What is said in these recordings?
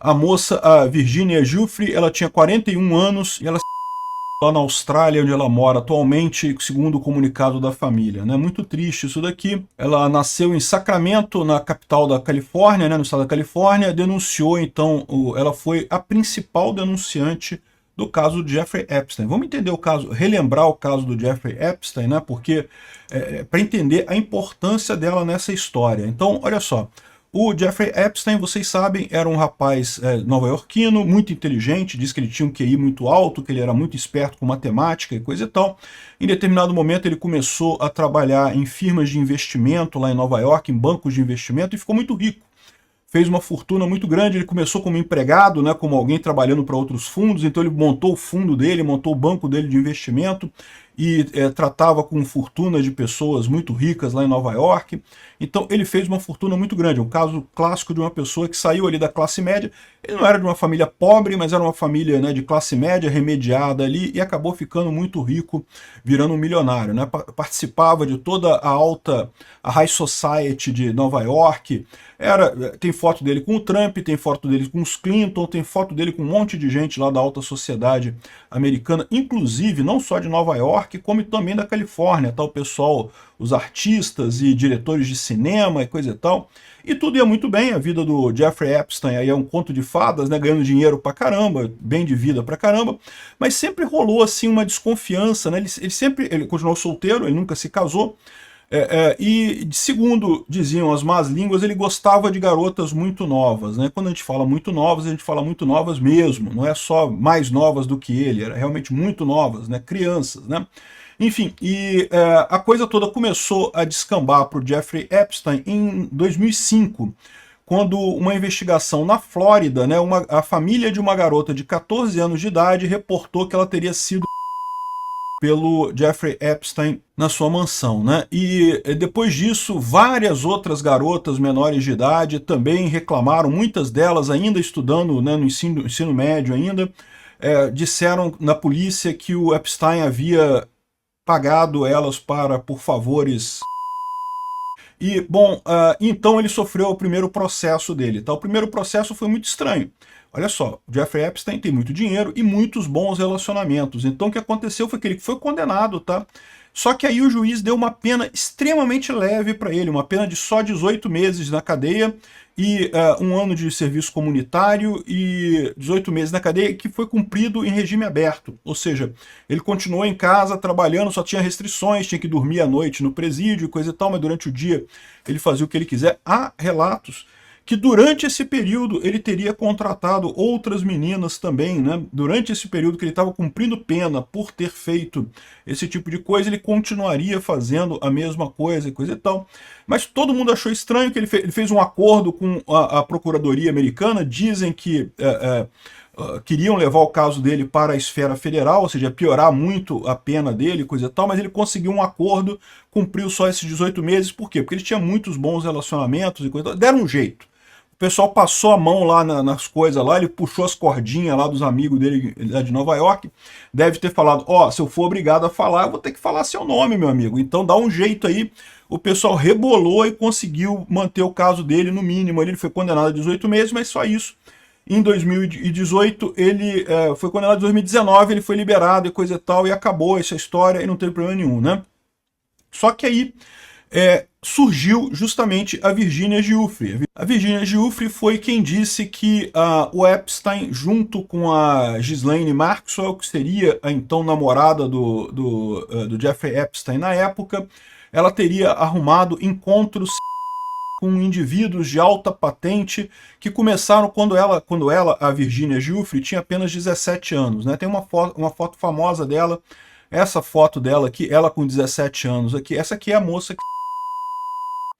A moça, a Virginia Giuffre, ela tinha 41 anos e ela lá na Austrália, onde ela mora atualmente, segundo o comunicado da família, né? Muito triste isso daqui. Ela nasceu em Sacramento, na capital da Califórnia, né? No estado da Califórnia, denunciou, então, ela foi a principal denunciante do caso do Jeffrey Epstein. Vamos entender o caso, relembrar o caso do Jeffrey Epstein, né? Porque para entender a importância dela nessa história. Então, olha só. O Jeffrey Epstein, vocês sabem, era um rapaz nova-iorquino, muito inteligente, diz que ele tinha um QI muito alto, que ele era muito esperto com matemática e coisa e tal. Em determinado momento ele começou a trabalhar em firmas de investimento lá em Nova York, em bancos de investimento, e ficou muito rico. Fez uma fortuna muito grande, ele começou como empregado, né, como alguém trabalhando para outros fundos, então ele montou o fundo dele, montou o banco dele de investimento, e tratava com fortunas de pessoas muito ricas lá em Nova York. Então ele fez uma fortuna muito grande, um caso clássico de uma pessoa que saiu ali da classe média. Ele não era de uma família pobre, mas era uma família, né, de classe média, remediada ali, e acabou ficando muito rico, virando um milionário, né? Participava de toda a high society de Nova York. Tem foto dele com o Trump, tem foto dele com os Clinton, tem foto dele com um monte de gente lá da alta sociedade americana, inclusive não só de Nova York, como também da Califórnia, tá? O pessoal, os artistas e diretores de cinema e coisa e tal. E tudo ia muito bem, a vida do Jeffrey Epstein aí é um conto de fadas, né, ganhando dinheiro pra caramba, bem de vida pra caramba, mas sempre rolou assim uma desconfiança, né? Ele continuou solteiro, ele nunca se casou, e segundo diziam as más línguas, ele gostava de garotas muito novas, né? Quando a gente fala muito novas, a gente fala muito novas mesmo, não é só mais novas do que ele, era realmente muito novas, né? Crianças, né? Enfim, a coisa toda começou a descambar para o Jeffrey Epstein em 2005, quando uma investigação na Flórida, né, a família de uma garota de 14 anos de idade reportou que ela teria sido pelo Jeffrey Epstein na sua mansão, né? E depois disso, várias outras garotas menores de idade também reclamaram, muitas delas ainda estudando, né, no ensino médio ainda, disseram na polícia que o Epstein havia pagado elas por favores. E, bom, então ele sofreu o primeiro processo dele, tá? O primeiro processo foi muito estranho. Olha só, o Jeffrey Epstein tem muito dinheiro e muitos bons relacionamentos. Então o que aconteceu foi que ele foi condenado, tá? Só que aí o juiz deu uma pena extremamente leve para ele, uma pena de só 18 meses na cadeia e 1 ano de serviço comunitário e 18 meses na cadeia, que foi cumprido em regime aberto. Ou seja, ele continuou em casa trabalhando, só tinha restrições, tinha que dormir à noite no presídio e coisa e tal, mas durante o dia ele fazia o que ele quiser. Há relatos que durante esse período ele teria contratado outras meninas também, né? Durante esse período que ele estava cumprindo pena por ter feito esse tipo de coisa, ele continuaria fazendo a mesma coisa e coisa e tal. Mas todo mundo achou estranho que ele fez um acordo com a Procuradoria Americana, dizem que queriam levar o caso dele para a esfera federal, ou seja, piorar muito a pena dele, coisa e tal, mas ele conseguiu um acordo, cumpriu só esses 18 meses, por quê? Porque ele tinha muitos bons relacionamentos e coisa e tal, deram um jeito. O pessoal passou a mão lá nas coisas lá, ele puxou as cordinhas lá dos amigos dele lá de Nova York, deve ter falado, se eu for obrigado a falar, eu vou ter que falar seu nome, meu amigo, então dá um jeito aí. O pessoal rebolou e conseguiu manter o caso dele no mínimo, ele foi condenado a 18 meses, mas só isso. Em 2018, ele foi condenado em 2019, ele foi liberado e coisa e tal, e acabou essa história e não teve problema nenhum, né? Só que aí surgiu justamente a Virginia Giuffre. A Virginia Giuffre foi quem disse que o Epstein, junto com a Ghislaine Maxwell, que seria a então namorada do Jeffrey Epstein na época, ela teria arrumado encontros com indivíduos de alta patente que começaram quando ela, a Virginia Giuffre, tinha apenas 17 anos. Né? Tem uma foto famosa dela, essa foto dela aqui, ela com 17 anos aqui. Essa aqui é a moça que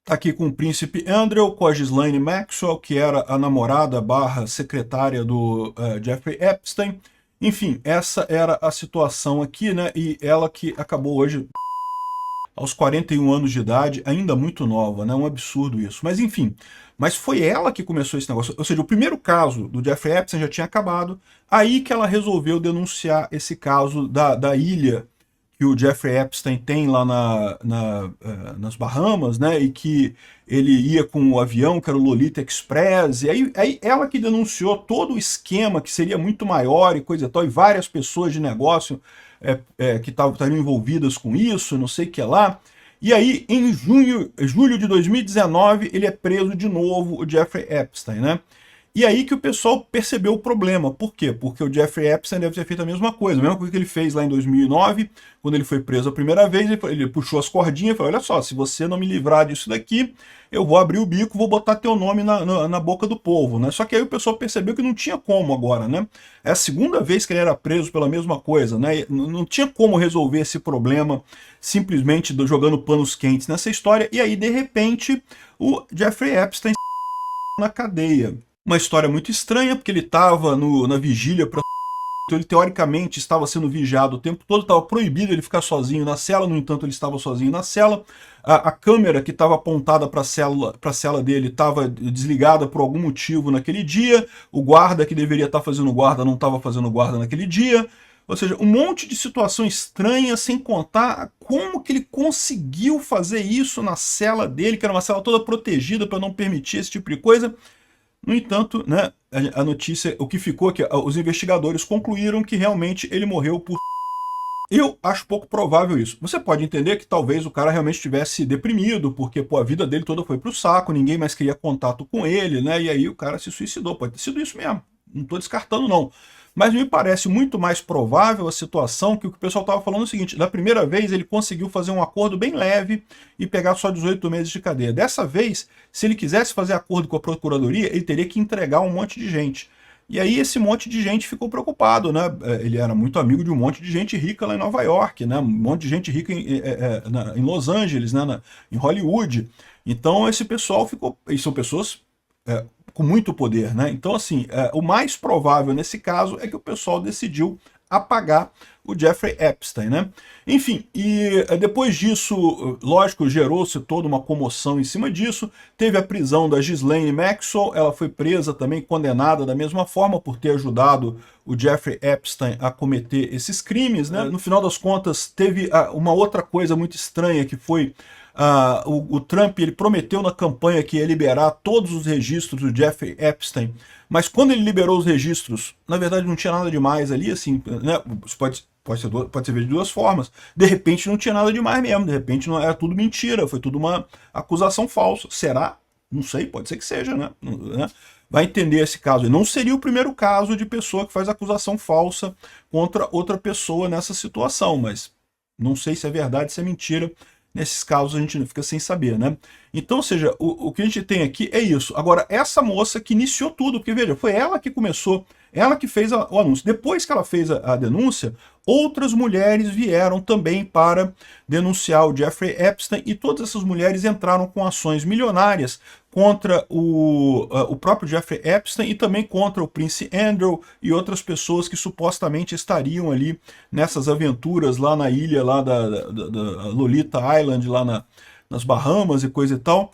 está aqui com o príncipe Andrew, com a Ghislaine Maxwell, que era a namorada / secretária do Jeffrey Epstein. Enfim, essa era a situação aqui, né? E ela que acabou hoje aos 41 anos de idade, ainda muito nova, né? Um absurdo isso. Mas enfim, mas foi ela que começou esse negócio. Ou seja, o primeiro caso do Jeffrey Epstein já tinha acabado, aí que ela resolveu denunciar esse caso da ilha, que o Jeffrey Epstein tem lá nas Bahamas, né, e que ele ia com o avião, que era o Lolita Express, e aí ela que denunciou todo o esquema, que seria muito maior e coisa e tal, e várias pessoas de negócio que estariam envolvidas com isso, não sei o que lá. E aí, em julho de 2019, ele é preso de novo, o Jeffrey Epstein, né? E aí que o pessoal percebeu o problema. Por quê? Porque o Jeffrey Epstein deve ter feito a mesma coisa que ele fez lá em 2009, quando ele foi preso a primeira vez, ele puxou as cordinhas e falou, olha só, se você não me livrar disso daqui, eu vou abrir o bico, vou botar teu nome na boca do povo, né? Só que aí o pessoal percebeu que não tinha como agora, né? É a segunda vez que ele era preso pela mesma coisa, né? Não tinha como resolver esse problema simplesmente jogando panos quentes nessa história, e aí, de repente, o Jeffrey Epstein na cadeia. Uma história muito estranha, porque ele estava na vigília para... Então ele teoricamente estava sendo vigiado o tempo todo, estava proibido ele ficar sozinho na cela, no entanto ele estava sozinho na cela. A câmera que estava apontada para a cela dele estava desligada por algum motivo naquele dia, o guarda que deveria estar fazendo guarda não estava fazendo guarda naquele dia. Ou seja, um monte de situação estranha, sem contar como que ele conseguiu fazer isso na cela dele, que era uma cela toda protegida para não permitir esse tipo de coisa. No entanto, né, a notícia, o que ficou é que os investigadores concluíram que realmente ele morreu por... Eu acho pouco provável isso. Você pode entender que talvez o cara realmente estivesse deprimido, porque pô, a vida dele toda foi pro saco, ninguém mais queria contato com ele, né? E aí o cara se suicidou. Pode ter sido isso mesmo. Não estou descartando, não. Mas me parece muito mais provável a situação que o pessoal estava falando é o seguinte, da primeira vez ele conseguiu fazer um acordo bem leve e pegar só 18 meses de cadeia. Dessa vez, se ele quisesse fazer acordo com a Procuradoria, ele teria que entregar um monte de gente. E aí esse monte de gente ficou preocupado, né? Ele era muito amigo de um monte de gente rica lá em Nova York, né? Um monte de gente rica em Los Angeles, né? Em Hollywood. Então esse pessoal ficou... E são pessoas... com muito poder, né? Então, assim, o mais provável nesse caso é que o pessoal decidiu apagar o Jeffrey Epstein, né? Enfim, e depois disso, lógico, gerou-se toda uma comoção em cima disso. Teve a prisão da Ghislaine Maxwell, ela foi presa também, condenada da mesma forma por ter ajudado o Jeffrey Epstein a cometer esses crimes, né? No final das contas, teve uma outra coisa muito estranha que foi... o Trump ele prometeu na campanha que ia liberar todos os registros do Jeffrey Epstein, mas quando ele liberou os registros, na verdade não tinha nada demais ali, assim, né? Pode ser visto de duas formas. De repente não tinha nada demais mesmo, de repente não era tudo mentira, foi tudo uma acusação falsa. Será? Não sei, pode ser que seja, né? Vai entender esse caso. E não seria o primeiro caso de pessoa que faz acusação falsa contra outra pessoa nessa situação, mas não sei se é verdade, se é mentira. Nesses casos a gente não fica sem saber, né? Então, ou seja, o que a gente tem aqui é isso. Agora, essa moça que iniciou tudo, porque veja, foi ela que começou, ela que fez o anúncio. Depois que ela fez a denúncia, outras mulheres vieram também para denunciar o Jeffrey Epstein e todas essas mulheres entraram com ações milionárias contra o próprio Jeffrey Epstein e também contra o Prince Andrew e outras pessoas que supostamente estariam ali nessas aventuras lá na ilha lá da Lolita Island, lá nas Bahamas e coisa e tal.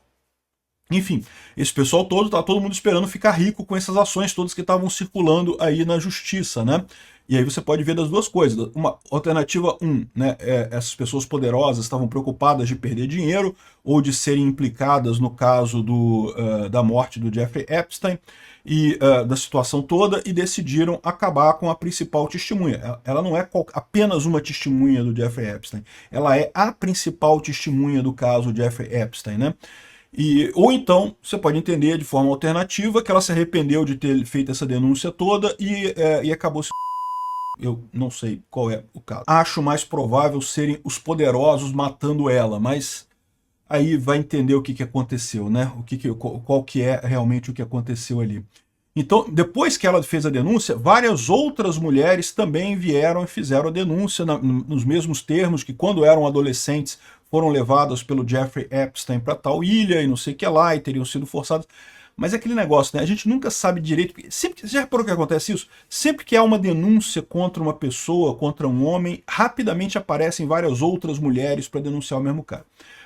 Enfim, esse pessoal todo, tá todo mundo esperando ficar rico com essas ações todas que estavam circulando aí na justiça, né? E aí você pode ver das duas coisas. Uma alternativa 1, né? Essas pessoas poderosas estavam preocupadas de perder dinheiro ou de serem implicadas no caso da morte do Jeffrey Epstein e da situação toda e decidiram acabar com a principal testemunha. Ela não é apenas uma testemunha do Jeffrey Epstein, ela é a principal testemunha do caso Jeffrey Epstein, né? Ou então, você pode entender de forma alternativa que ela se arrependeu de ter feito essa denúncia toda e acabou se... Eu não sei qual é o caso. Acho mais provável serem os poderosos matando ela, mas aí vai entender o que aconteceu, né? Qual que é realmente o que aconteceu ali. Então, depois que ela fez a denúncia, várias outras mulheres também vieram e fizeram a denúncia nos mesmos termos que quando eram adolescentes foram levadas pelo Jeffrey Epstein para tal ilha e não sei o que lá, e teriam sido forçadas. Mas é aquele negócio, né? A gente nunca sabe direito. Sempre, já reparou que acontece isso? Sempre que há uma denúncia contra uma pessoa, contra um homem, rapidamente aparecem várias outras mulheres para denunciar o mesmo cara.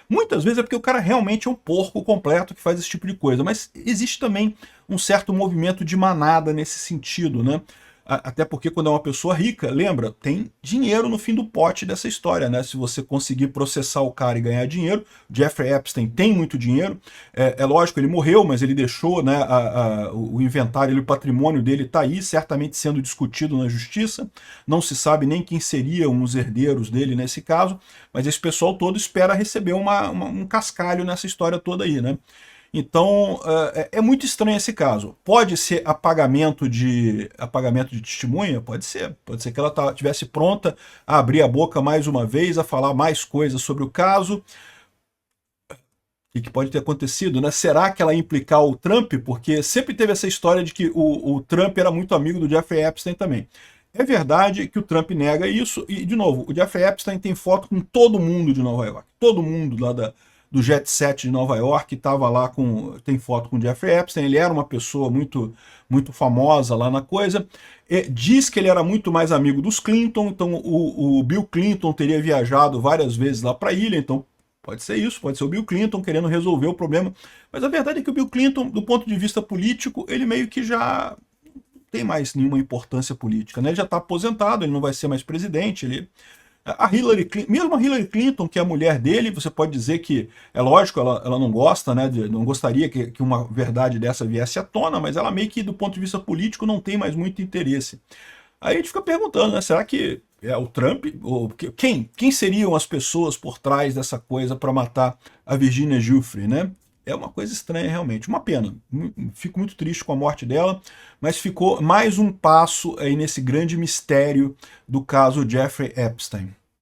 Muitas vezes é porque o cara realmente é um porco completo que faz esse tipo de coisa, mas existe também um certo movimento de manada nesse sentido, né? Até porque quando é uma pessoa rica, lembra, tem dinheiro no fim do pote dessa história, né? Se você conseguir processar o cara e ganhar dinheiro, Jeffrey Epstein tem muito dinheiro. É lógico, ele morreu, mas ele deixou, né, o inventário, o patrimônio dele está aí, certamente sendo discutido na justiça. Não se sabe nem quem seriam os herdeiros dele nesse caso, mas esse pessoal todo espera receber um cascalho nessa história toda aí, né? Então, é muito estranho esse caso. Pode ser apagamento de testemunha? Pode ser. Pode ser que ela estivesse pronta a abrir a boca mais uma vez, a falar mais coisas sobre o caso. O que pode ter acontecido, né? Será que ela ia implicar o Trump? Porque sempre teve essa história de que o Trump era muito amigo do Jeffrey Epstein também. É verdade que o Trump nega isso, e, de novo, o Jeffrey Epstein tem foto com todo mundo de Nova York. Todo mundo lá do Jet Set de Nova York estava lá tem foto com o Jeffrey Epstein. Ele era uma pessoa muito, muito famosa lá na coisa. Diz que ele era muito mais amigo dos Clinton, então o Bill Clinton teria viajado várias vezes lá para a ilha, então pode ser isso, pode ser o Bill Clinton querendo resolver o problema. Mas a verdade é que o Bill Clinton, do ponto de vista político, ele meio que já tem mais nenhuma importância política, né? Ele já está aposentado, ele não vai ser mais presidente, a Hillary Clinton, mesmo a Hillary Clinton, que é a mulher dele, você pode dizer que, é lógico, ela não gosta, né, não gostaria que uma verdade dessa viesse à tona, mas ela meio que, do ponto de vista político, não tem mais muito interesse. Aí a gente fica perguntando, né, será que é o Trump? Ou quem seriam as pessoas por trás dessa coisa para matar a Virginia Giuffre, né? É uma coisa estranha realmente, uma pena. Fico muito triste com a morte dela, mas ficou mais um passo aí nesse grande mistério do caso Jeffrey Epstein.